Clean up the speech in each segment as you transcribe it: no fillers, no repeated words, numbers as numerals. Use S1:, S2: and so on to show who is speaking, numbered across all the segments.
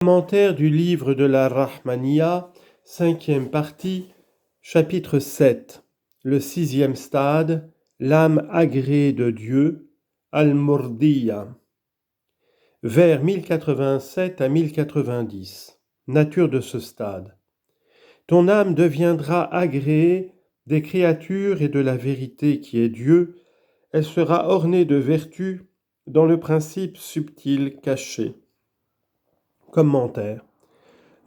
S1: Commentaire du livre de la Rahmaniya, 5e partie, chapitre 7, le 6e stade, l'âme agréée de Dieu, Al-Murdiya, vers 1087 à 1090. Nature de ce stade. Ton âme deviendra agréée des créatures et de la vérité qui est Dieu, elle sera ornée de vertus dans le principe subtil caché. Commentaire.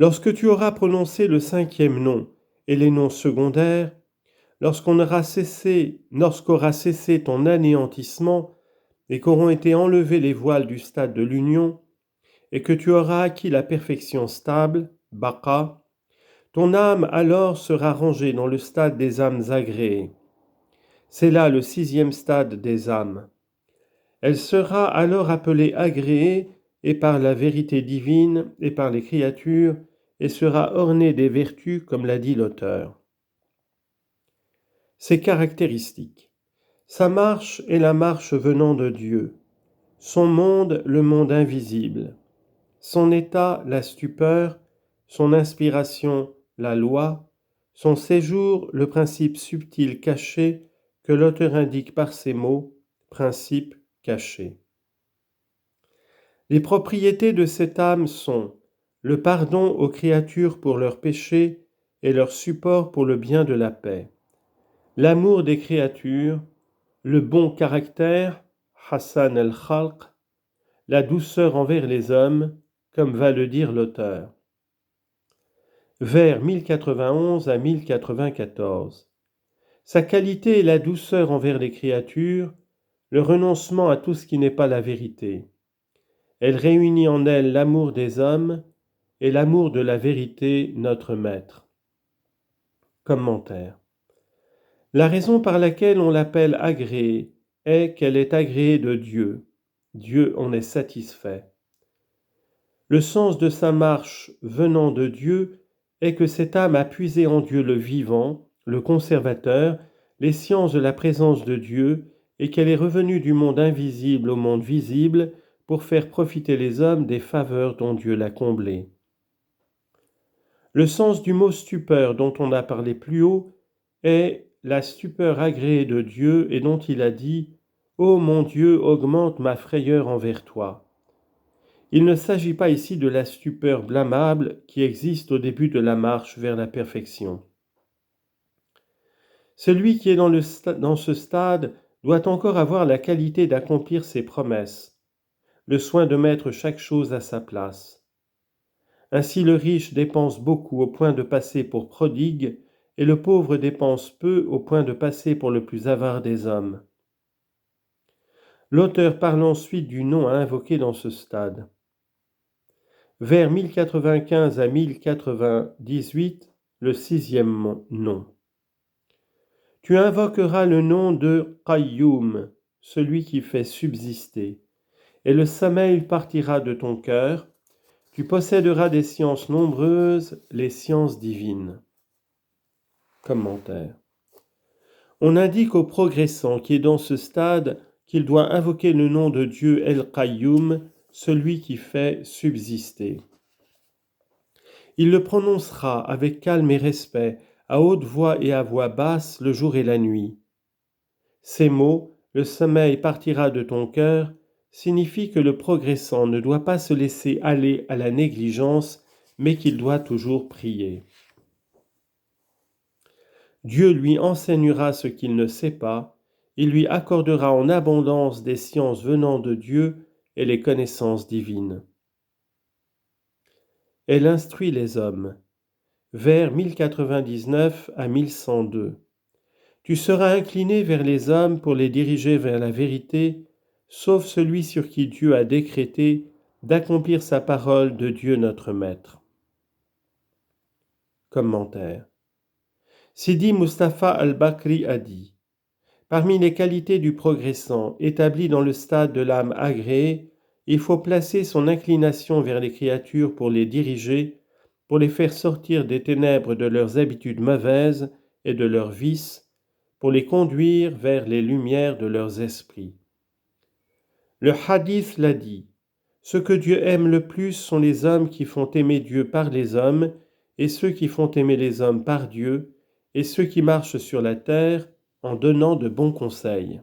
S1: Lorsque tu auras prononcé le 5e nom et les noms secondaires, lorsqu'aura cessé ton anéantissement et qu'auront été enlevés les voiles du stade de l'union, et que tu auras acquis la perfection stable, baqa, ton âme alors sera rangée dans le stade des âmes agréées. C'est là le 6e stade des âmes. Elle sera alors appelée agréée et par la vérité divine et par les créatures, et sera ornée des vertus, comme l'a dit l'auteur. Ses caractéristiques. Sa marche est la marche venant de Dieu. Son monde, le monde invisible. Son état, la stupeur. Son inspiration, la loi. Son séjour, le principe subtil caché que l'auteur indique par ces mots, principe caché. Les propriétés de cette âme sont le pardon aux créatures pour leurs péchés et leur support pour le bien de la paix, l'amour des créatures, le bon caractère, Hassan al-Khalq, la douceur envers les hommes, comme va le dire l'auteur. Vers 1091 à 1094. Sa qualité est la douceur envers les créatures, le renoncement à tout ce qui n'est pas la vérité. Elle réunit en elle l'amour des hommes et l'amour de la vérité, notre maître. Commentaire. La raison par laquelle on l'appelle agréée est qu'elle est agréée de Dieu. Dieu en est satisfait. Le sens de sa marche venant de Dieu est que cette âme a puisé en Dieu le vivant, le conservateur, les sciences de la présence de Dieu, et qu'elle est revenue du monde invisible au monde visible pour faire profiter les hommes des faveurs dont Dieu l'a comblé. Le sens du mot stupeur dont on a parlé plus haut est la stupeur agréée de Dieu et dont il a dit « Ô mon Dieu, augmente ma frayeur envers toi ». Il ne s'agit pas ici de la stupeur blâmable qui existe au début de la marche vers la perfection. Celui qui est dans ce stade doit encore avoir la qualité d'accomplir ses promesses, le soin de mettre chaque chose à sa place. Ainsi le riche dépense beaucoup au point de passer pour prodigue, et le pauvre dépense peu au point de passer pour le plus avare des hommes. L'auteur parle ensuite du nom à invoquer dans ce stade. Vers 1095 à 1098, le 6e nom. Tu invoqueras le nom de Qayyum, celui qui fait subsister, et le sommeil partira de ton cœur. Tu posséderas des sciences nombreuses, les sciences divines. Commentaire. On indique au progressant qui est dans ce stade qu'il doit invoquer le nom de Dieu El-Qayyum, celui qui fait subsister. Il le prononcera avec calme et respect, à haute voix et à voix basse, le jour et la nuit. Ces mots, le sommeil partira de ton cœur, signifient que le progressant ne doit pas se laisser aller à la négligence, mais qu'il doit toujours prier. Dieu lui enseignera ce qu'il ne sait pas, il lui accordera en abondance des sciences venant de Dieu et les connaissances divines. Elle instruit les hommes. Vers 1099 à 1102. Tu seras incliné vers les hommes pour les diriger vers la vérité, sauf celui sur qui Dieu a décrété d'accomplir sa parole de Dieu notre Maître. Commentaire. Sidi Mustapha al-Bakri a dit « Parmi les qualités du progressant établies dans le stade de l'âme agréée, il faut placer son inclination vers les créatures pour les diriger, pour les faire sortir des ténèbres de leurs habitudes mauvaises et de leurs vices, pour les conduire vers les lumières de leurs esprits. Le hadith l'a dit, Ce que Dieu aime le plus sont les hommes qui font aimer Dieu par les hommes, et ceux qui font aimer les hommes par Dieu, et ceux qui marchent sur la terre en donnant de bons conseils.